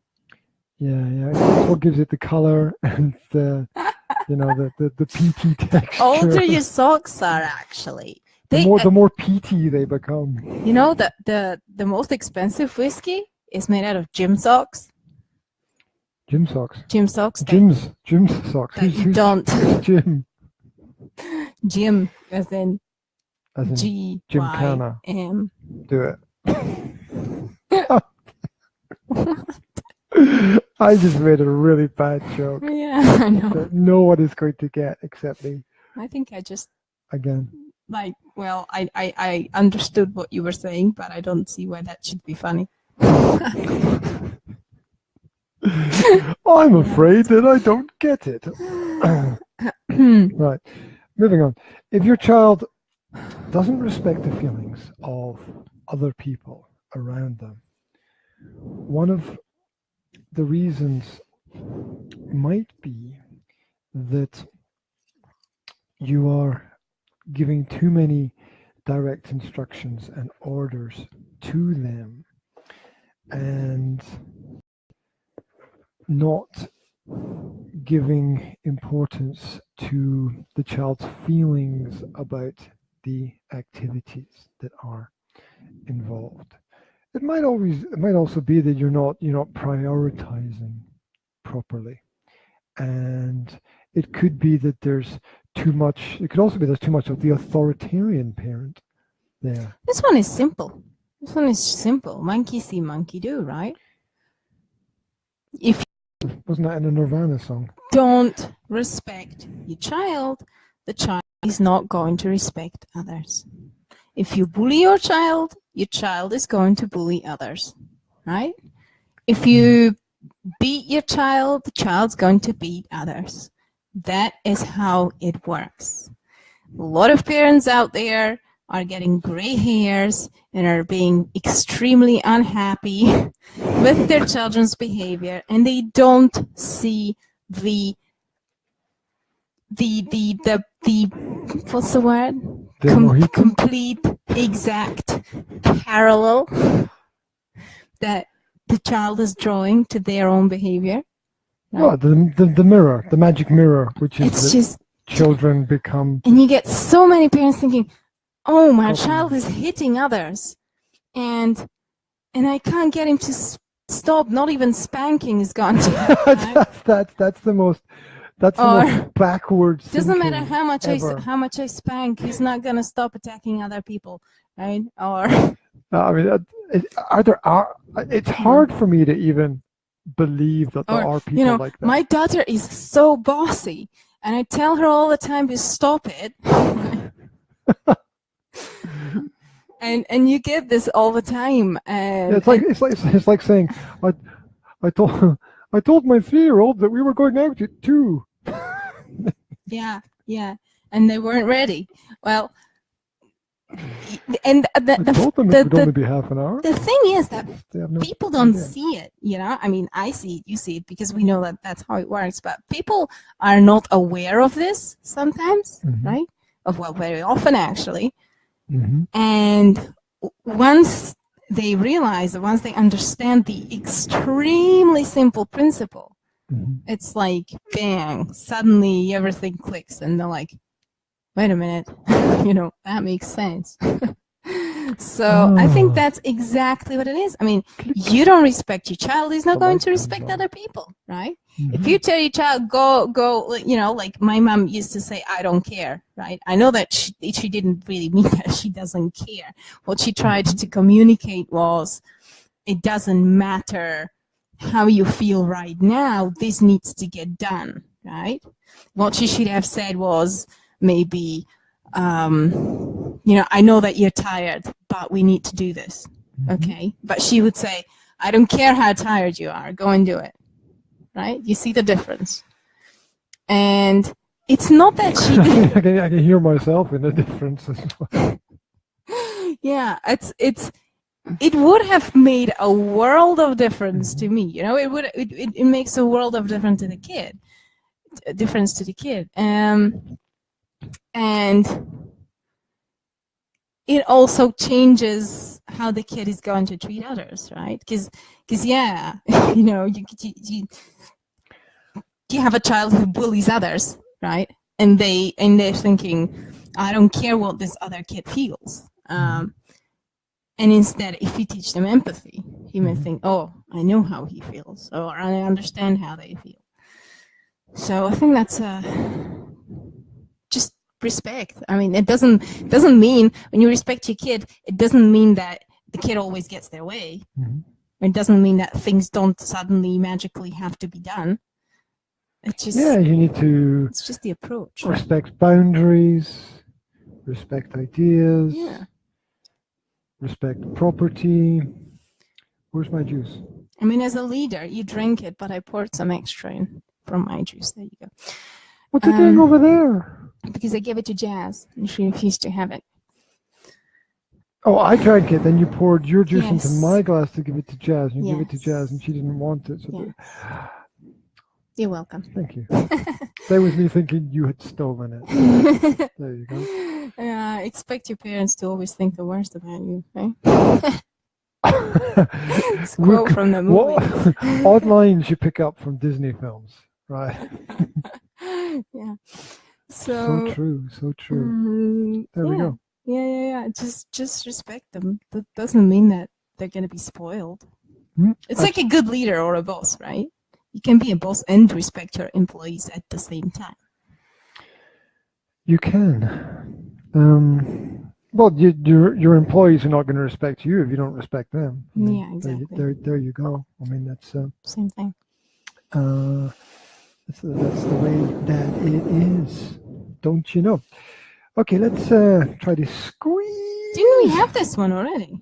Yeah, that's what gives it the color and the the peaty texture. Older your socks are, actually. The more peaty they become. You know that the most expensive whiskey is made out of gym socks. Gym socks. Gym socks. Gym socks. Who's don't. Gym. Gym, as in Gymkhana. Do it. I just made a really bad joke. Yeah, I know. That no one is going to get except me. I think I just again. I understood what you were saying, but I don't see why that should be funny. I'm afraid that I don't get it. Right. Moving on. If your child doesn't respect the feelings of other people around them, one of the reasons might be that you are giving too many direct instructions and orders to them and not giving importance to the child's feelings about the activities that are involved. It might also be that you're not prioritizing properly, and it could be that there's too much. It could also be there's too much of the authoritarian parent there. This one is simple. Monkey see, monkey do, right? If wasn't that in a Nirvana song? Don't respect your child, the child is not going to respect others. If you bully your child is going to bully others, right? If you beat your child, the child's going to beat others. That is how it works. A lot of parents out there are getting gray hairs and are being extremely unhappy with their children's behavior, and they don't see the what's the word? Complete, exact parallel that the child is drawing to their own behavior. Right? Well, the mirror, the magic mirror, which is it's just children become. And you get so many parents thinking, "Oh, my child is hitting others, and I can't get him to stop. Not even spanking is gone." That's the most. That's the most backwards. Doesn't matter how much I spank, he's not gonna stop attacking other people, right? Or I mean, it's hard for me to even believe that there are people like that. My daughter is so bossy, and I tell her all the time to stop it. and you get this all the time. And it's like saying, I told my 3-year-old that we were going out at 2. Yeah, and they weren't ready. Well, and I told them it would only be half an hour. The thing is that people don't see it. I mean, I see it, you see it, because we know that that's how it works. But people are not aware of this sometimes, right? Very often actually. And once they realize, once they understand the extremely simple principle, it's like, bang, suddenly everything clicks, and they're like, wait a minute, that makes sense. So I think that's exactly what it is. I mean, you don't respect your child, he's not going to respect other people, right? If you tell your child, go, like my mom used to say, I don't care, right? I know that she didn't really mean that she doesn't care. What she tried to communicate was, it doesn't matter how you feel right now, this needs to get done, right? What she should have said was maybe, I know that you're tired, but we need to do this, okay? But she would say, I don't care how tired you are, go and do it, right? You see the difference. And it's not that she did. I can hear myself in the difference as well. Yeah, it would have made a world of difference to me. It makes a world of difference to the kid. And it also changes how the kid is going to treat others, right? Because you have a child who bullies others, right? And they're thinking, I don't care what this other kid feels. And instead, if you teach them empathy, he may think, oh, I know how he feels, or I understand how they feel. So I think that's just respect. I mean, it doesn't mean, when you respect your kid, it doesn't mean that the kid always gets their way. It doesn't mean that things don't suddenly magically have to be done. It's just, you need to. It's just the approach. Respect boundaries, respect ideas. Yeah. Respect property. Where's my juice? I mean, as a leader, you drink it, but I poured some extra in from my juice. There you go. What's it doing over there? Because I gave it to Jazz, and she refused to have it. Oh, I drank it, then you poured your juice into my glass to give it to Jazz, and you gave it to Jazz, and she didn't want it. So You're welcome. Thank you. That was me thinking you had stolen it. There you go. Expect your parents to always think the worst about you, right? Quote from the movie. Odd lines you pick up from Disney films, right? Yeah. So true. There we go. Yeah. Just respect them. That doesn't mean that they're going to be spoiled. It's like a good leader or a boss, right? You can be a boss and respect your employees at the same time. You can. Well, your employees are not going to respect you if you don't respect them. Yeah, exactly. There you go. I mean, that's same thing. That's the way that it is. Don't you know? Okay, let's try to squeeze. Didn't we have this one already?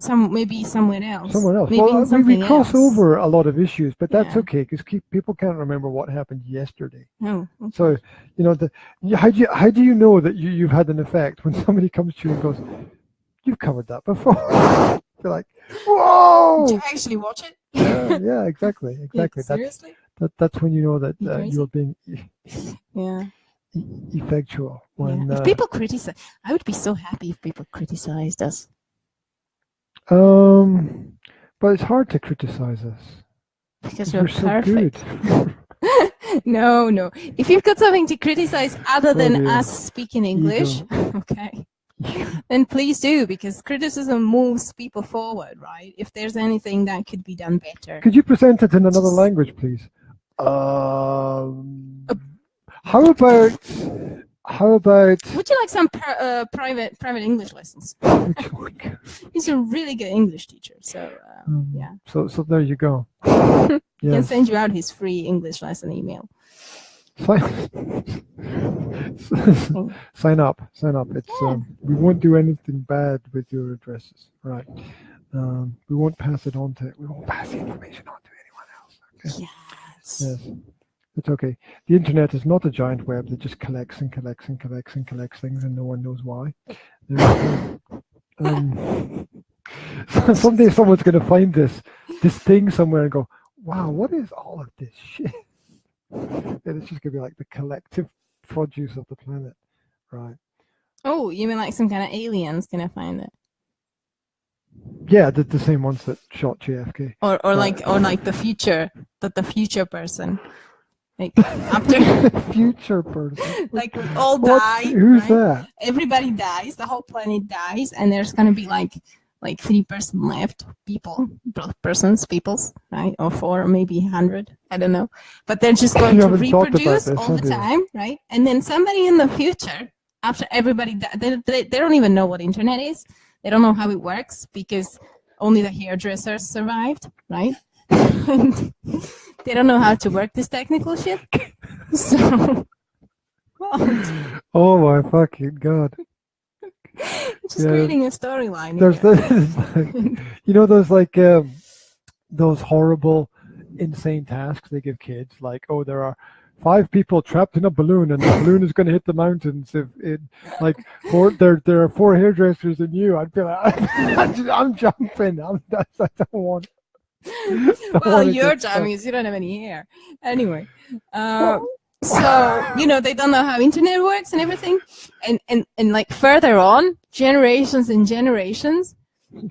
Maybe somewhere else. Maybe well, we cross over a lot of issues, but that's okay because people can't remember what happened yesterday. Oh, okay. So, how do you know that you've had an effect when somebody comes to you and goes, "You've covered that before"? You're like, "Whoa!" Did you actually watch it? Yeah, exactly. Like, seriously? That's when you know that you're being. Yeah. effectual. When If people criticize, I would be so happy if people criticized us. but it's hard to criticize us Because we're So perfect. good. No. If you've got something to criticize other than us speaking English, okay, then please do, because criticism moves people forward, right? If there's anything that could be done better. Could you present it in another language, please? How about? Would you like some private English lessons? He's a really good English teacher, so yeah. So there you go. He can send you out his free English lesson email. Sign up. It's we won't do anything bad with your addresses, right? We won't pass it on to. We won't pass the information on to anyone else. Okay? Yes. It's okay. The internet is not a giant web that just collects and collects and collects and collects things, and no one knows why. Someday someone's going to find this thing somewhere and go, "Wow, what is all of this shit?" And it's just going to be like the collective produce of the planet, right? Oh, you mean like some kind of aliens going to find it? Yeah, the same ones that shot JFK. Or like the future person. Like after future person. Like we all die. Who's that? Everybody dies. The whole planet dies, and there's gonna be like 3% left. Peoples, right? Or 4, or maybe 100. I don't know. But they're just going to reproduce all the time, right? And then somebody in the future, after everybody dies, they don't even know what internet is. They don't know how it works because only the hairdressers survived, right? They don't know how to work this technical shit. So, oh my fucking god! Just creating a storyline. There's those horrible, insane tasks they give kids, like, oh, there are 5 people trapped in a balloon, and the balloon is going to hit the mountains. There are 4 hairdressers and you. I'd be like, I'm jumping. I don't want. Well, your job is you don't have any hair. Anyway, so they don't know how internet works and everything, and like further on, generations and generations,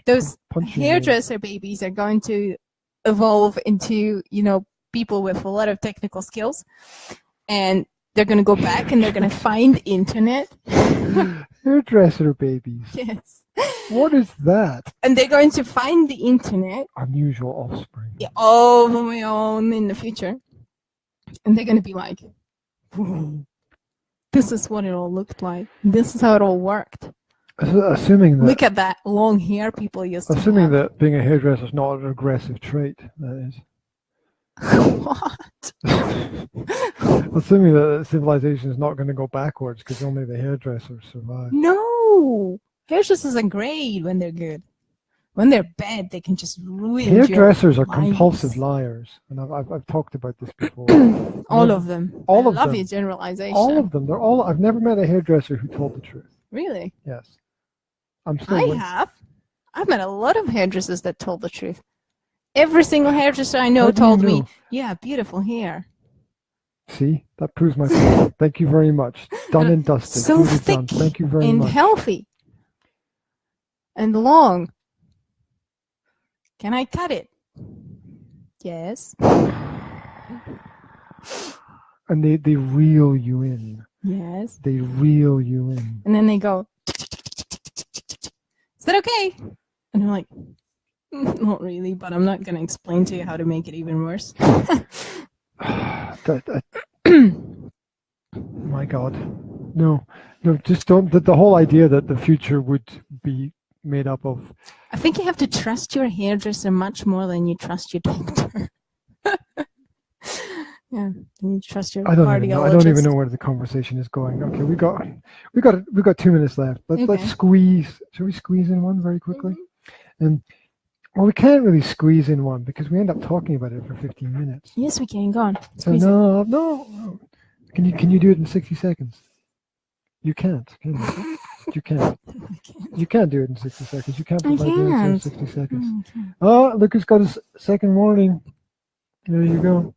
those hairdresser babies are going to evolve into people with a lot of technical skills, and they're going to go back and they're going to find internet. Hairdresser babies. Yes. What is that? And they're going to find the internet. Unusual offspring. Yeah, all of my own in the future. And they're going to be like, this is what it all looked like. This is how it all worked. Assuming that. Look at that long hair people used to have. Assuming that being a hairdresser is not an aggressive trait, that is. What? Assuming that civilization is not going to go backwards because only the hairdressers survive. No! Hairdressers are great when they're good. When they're bad, they can just ruin hairdressers your are compulsive liars, and I've talked about this before. All of them. All of them. I love your generalization. All of them. They're all. I've never met a hairdresser who told the truth. Really? Yes. I have. I've met a lot of hairdressers that told the truth. Every single hairdresser I know told me, "Yeah, beautiful hair." See, that proves my point. Thank you very much. Done and dusted. So thick Thank you very much. and healthy and long. Can I cut it? Yes. And they reel you in. Yes. They reel you in. And then they go, is that okay? And I'm like, not really, but I'm not going to explain to you how to make it even worse. My God. No, just don't. The whole idea that the future would be made up of. I think you have to trust your hairdresser much more than you trust your doctor. Yeah, you trust your cardiologist. I don't even know where the conversation is going. Okay, we got 2 minutes left. Let's squeeze. Shall we squeeze in one very quickly? And well, we can't really squeeze in one because we end up talking about it for 15 minutes. Yes, we can. Go on. So no. Can you do it in 60 seconds? You can't. Can you? You can't. You can't do it in 60 seconds. You can't provide the answer in 60 seconds. Oh, look, it's got a second warning. There you go.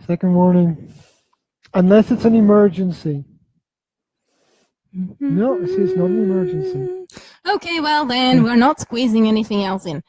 Second warning. Unless it's an emergency. No, it's not an emergency. Okay, well then, we're not squeezing anything else in.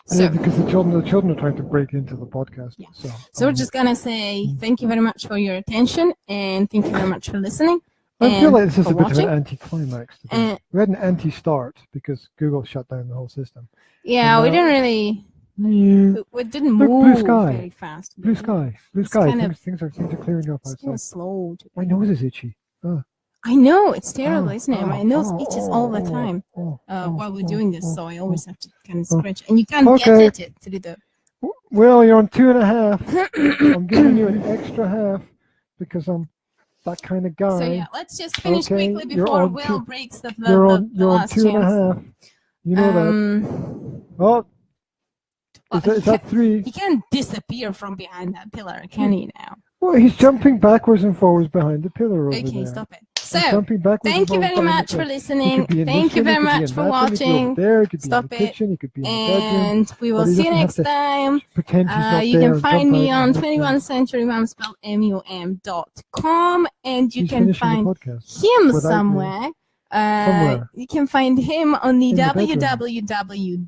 So, because the children are trying to break into the podcast. Yeah. So we're just gonna say thank you very much for your attention and thank you very much for listening. I feel like this is a bit watching. of an anticlimax today. We had an anti-start because Google shut down the whole system. Yeah, we didn't really. We didn't move very fast. Blue sky. Things are clearing up outside. Kind of slow. My nose is itchy. I know, it's terrible, isn't it? My nose itches all the time while we're doing this, so I always have to kind of scratch. And you can't get it to do the... Well, you're on 2.5. I'm giving you an extra half because I'm that kind of guy. So yeah, let's just finish quickly before Will breaks the you're on last 2.5. You know that. Oh, is that 3? He can't disappear from behind that pillar, can he now? Well, he's jumping backwards and forwards behind the pillar over there. Okay, stop it. So, thank you very much for listening. Thank you very much for watching. Stop it. And we will see you next time. You can find me on 21st Century Mom, spelled MUM.com, and you can find him somewhere. You can find him on the www.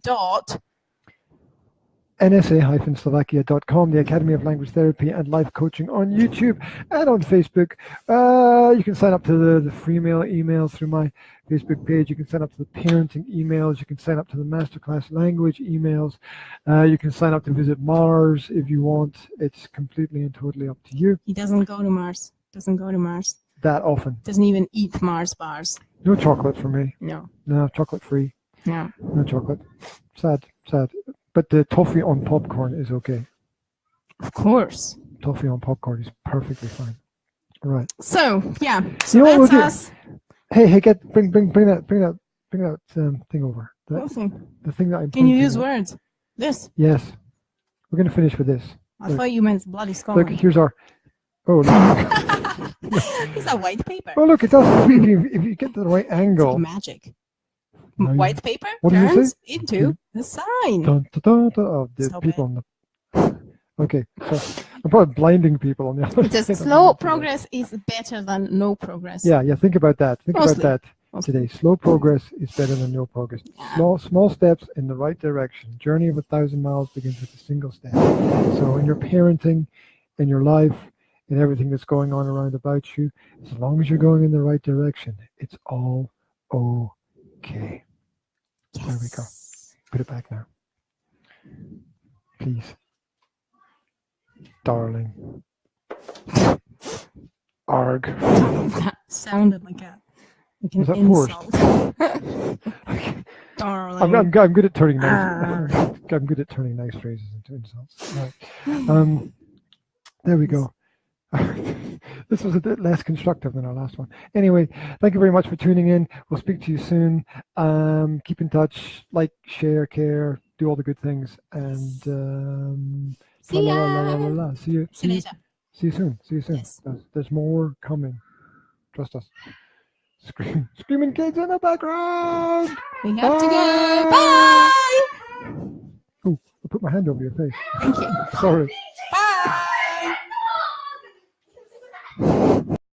nsa-slovakia.com, the Academy of Language Therapy and Life Coaching on YouTube and on Facebook. You can sign up to the free mail emails through my Facebook page. You can sign up to the parenting emails. You can sign up to the masterclass language emails. You can sign up to visit Mars if you want. It's completely and totally up to you. He doesn't go to Mars. That often. Doesn't even eat Mars bars. No chocolate for me. No. No, chocolate free. No. No chocolate. Sad. But the toffee on popcorn is okay. Of course. Toffee on popcorn is perfectly fine. Right. So yeah. So that's us. Hey, bring that thing over. What thing? The thing that I'm. Can you use words? This. Yes. We're gonna finish with this. I thought you meant bloody skull. Look, here's our. Oh no. It's a white paper. Oh look, it does. If you get the right angle. It's like magic. White paper turns into the sign. Dun, dun, dun, dun. Oh, the people on the. Okay, so I'm probably blinding people on the other side. Slow progress is better than no progress. Yeah. Think about that. Think about that today. Slow progress is better than no progress. Yeah. Small steps in the right direction. Journey of 1,000 miles begins with a single step. So in your parenting, in your life, in everything that's going on around about you, as long as you're going in the right direction, it's all okay. Yes. There we go. Put it back now. Please. Darling. Arg. That sounded like an insult. Darling. I'm good at turning nice. I'm good at turning nice phrases into insults. Right. There we go. This was a bit less constructive than our last one. Anyway, thank you very much for tuning in. We'll speak to you soon. Keep in touch, like, share, care, do all the good things, and see ya. See you later. See you soon. Yes. There's more coming. Trust us. Screaming kids in the background. We have to go. Bye. Oh, I put my hand over your face. Thank you. Sorry. Bye.